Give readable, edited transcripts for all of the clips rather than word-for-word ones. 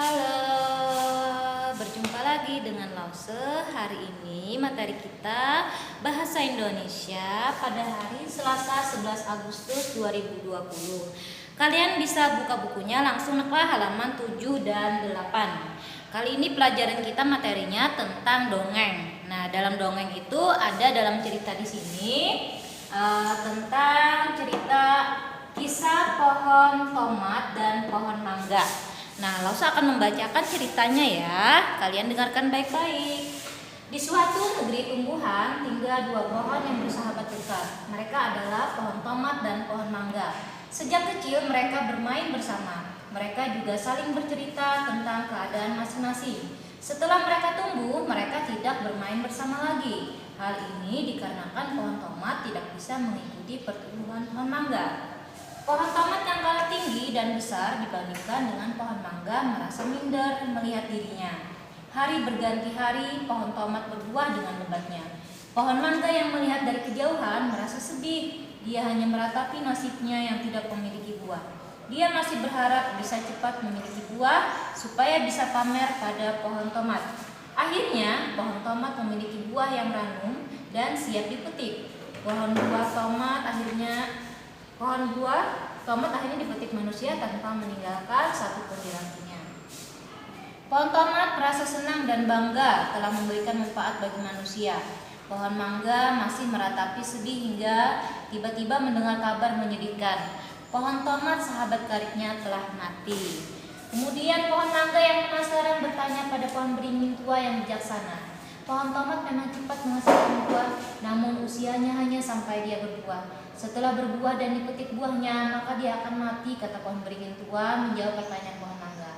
Halo, berjumpa lagi dengan Lause. Hari ini materi kita Bahasa Indonesia pada hari Selasa 11 Agustus 2020. Kalian bisa buka bukunya langsung ke halaman 7 dan 8. Kali ini pelajaran kita materinya tentang dongeng. Nah, dalam dongeng itu ada dalam cerita di sini tentang cerita kisah pohon tomat dan pohon mangga. Nah, Lausa akan membacakan ceritanya ya. Kalian dengarkan baik-baik. Di suatu negeri tumbuhan tinggal dua pohon yang bersahabat dekat. Mereka adalah pohon tomat dan pohon mangga. Sejak kecil mereka bermain bersama. Mereka juga saling bercerita tentang keadaan masing-masing. Setelah mereka tumbuh, mereka tidak bermain bersama lagi. Hal ini dikarenakan pohon tomat tidak bisa mengikuti pertumbuhan pohon mangga. Pohon tomat yang kalah tinggi dan besar dibandingkan dengan pohon mangga merasa minder melihat dirinya. Hari berganti hari, pohon tomat berbuah dengan lebatnya. Pohon mangga yang melihat dari kejauhan merasa sedih. Dia hanya meratapi nasibnya yang tidak memiliki buah. Dia masih berharap bisa cepat memiliki buah supaya bisa pamer pada pohon tomat. Akhirnya, pohon tomat memiliki buah yang ranum dan siap dipetik. Pohon tomat akhirnya dipetik manusia tanpa meninggalkan satupun di rakinya. Pohon tomat merasa senang dan bangga telah memberikan manfaat bagi manusia. Pohon mangga masih meratapi sedih hingga tiba-tiba mendengar kabar menyedihkan. Pohon tomat sahabat karibnya telah mati. Kemudian pohon mangga yang penasaran bertanya pada pohon beringin tua yang bijaksana. Pohon tomat memang cepat menghasilkan buah, namun usianya hanya sampai dia berbuah. Setelah berbuah dan dipetik buahnya, maka dia akan mati, kata pohon beringin tua menjawab pertanyaan pohon mangga.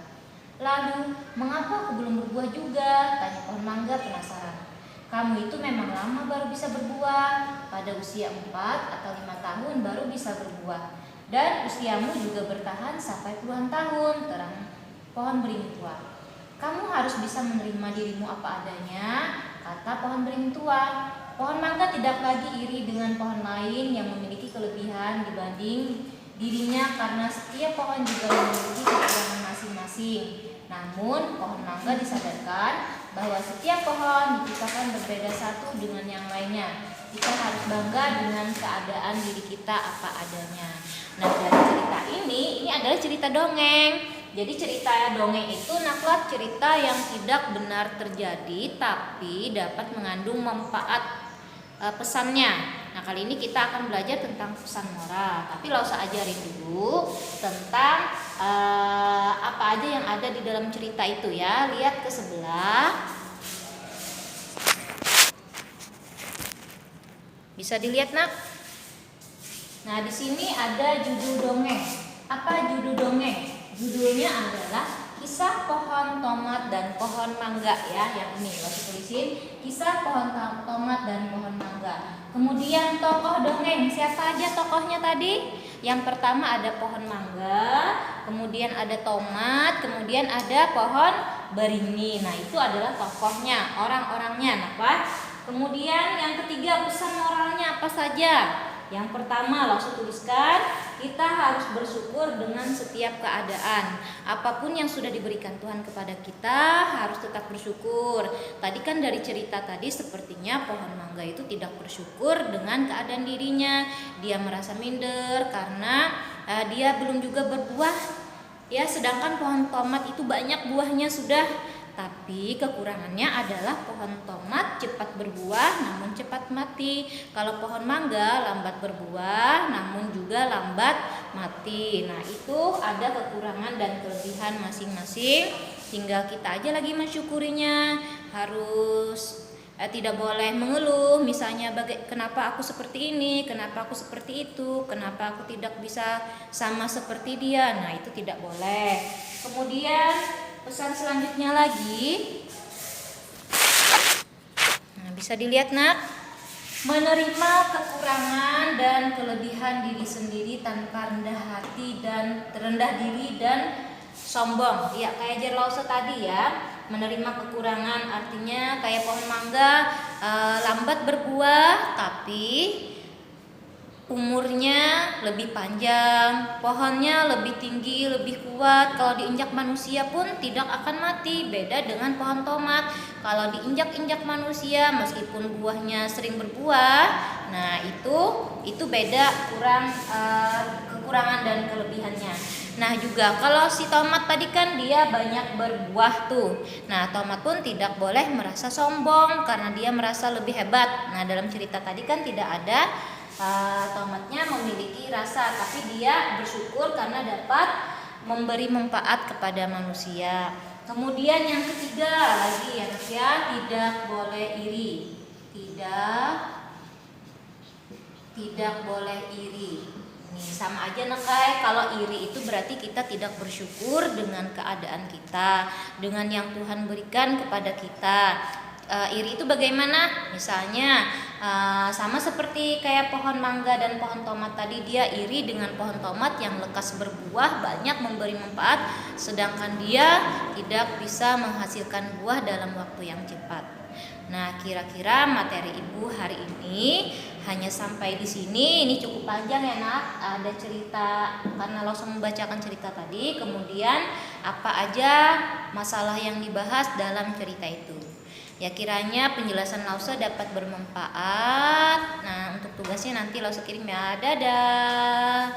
Lalu, mengapa aku belum berbuah juga? Tanya pohon mangga penasaran. Kamu itu memang lama baru bisa berbuah. Pada usia 4 atau 5 tahun baru bisa berbuah. Dan usiamu juga bertahan sampai puluhan tahun, terang pohon beringin tua. Kamu harus bisa menerima dirimu apa adanya, kata pohon beringin tua. Pohon mangga tidak lagi iri dengan pohon lain yang memiliki kelebihan dibanding dirinya karena setiap pohon juga memiliki kekurangan masing-masing. Namun, pohon mangga disadarkan bahwa setiap pohon diciptakan berbeda satu dengan yang lainnya. Kita harus bangga dengan keadaan diri kita apa adanya. Nah, dari cerita ini adalah cerita dongeng. Jadi cerita dongeng itu naklat cerita yang tidak benar terjadi tapi dapat mengandung manfaat pesannya. Nah, kali ini kita akan belajar tentang pesan moral. Tapi Lausa ajarin dulu tentang apa aja yang ada di dalam cerita itu ya. Lihat ke sebelah. Bisa dilihat, Nak? Nah, di sini ada judul dongeng. Apa judul dongeng? Judulnya adalah Kisah Pohon Tomat dan Pohon Mangga ya. Yang ini Lausa tulisin, Kisah Pohon Tomat dan Pohon Mangga. Kemudian tokoh dongeng, siapa aja tokohnya tadi? Yang pertama ada pohon mangga, kemudian ada tomat, kemudian ada pohon beringin. Nah, itu adalah tokohnya, orang-orangnya. Nah, Pak. Kemudian yang ketiga, pesan moralnya apa saja? Yang pertama, Lausa tuliskan, kita harus bersyukur dengan setiap keadaan. Apapun yang sudah diberikan Tuhan kepada kita, harus tetap bersyukur. Tadi kan dari cerita tadi sepertinya pohon mangga itu tidak bersyukur dengan keadaan dirinya. Dia merasa minder karena dia belum juga berbuah. Ya, sedangkan pohon tomat itu banyak buahnya sudah. Tapi kekurangannya adalah pohon tomat cepat berbuah namun cepat mati. Kalau pohon mangga lambat berbuah namun juga lambat mati. Nah, itu ada kekurangan dan kelebihan masing-masing. Tinggal kita aja lagi mensyukurinya. Harus tidak boleh mengeluh. Misalnya kenapa aku seperti ini, kenapa aku seperti itu, kenapa aku tidak bisa sama seperti dia. Nah, itu tidak boleh. Kemudian pesan selanjutnya lagi, nah, bisa dilihat, Nak. Menerima kekurangan dan kelebihan diri sendiri tanpa rendah hati dan rendah diri dan sombong. Ya, kayak Lausa tadi ya. Menerima kekurangan artinya kayak pohon mangga lambat berbuah tapi umurnya lebih panjang, pohonnya lebih tinggi, lebih kuat. Kalau diinjak manusia pun tidak akan mati. Beda dengan pohon tomat. Kalau diinjak-injak manusia, meskipun buahnya sering berbuah, nah itu beda, kekurangan dan kelebihannya. Nah juga kalau si tomat tadi kan dia banyak berbuah tuh. Nah tomat pun tidak boleh merasa sombong karena dia merasa lebih hebat. Nah dalam cerita tadi kan tidak ada tomatnya memiliki rasa, tapi dia bersyukur karena dapat memberi manfaat kepada manusia. Kemudian yang ketiga lagi ya, tidak boleh iri. Tidak boleh iri. Nih sama aja kalau iri itu berarti kita tidak bersyukur dengan keadaan kita, dengan yang Tuhan berikan kepada kita. Iri itu bagaimana? Misalnya sama seperti kayak pohon mangga dan pohon tomat tadi, dia iri dengan pohon tomat yang lekas berbuah, banyak memberi manfaat, sedangkan dia tidak bisa menghasilkan buah dalam waktu yang cepat. Nah, kira-kira materi Ibu hari ini hanya sampai di sini. Ini cukup panjang ya Nak. Ada cerita karena langsung membacakan cerita tadi, kemudian apa aja masalah yang dibahas dalam cerita itu. Ya kiranya penjelasan Lausa dapat bermanfaat. Nah untuk tugasnya nanti Lausa kirim ya. Dadah.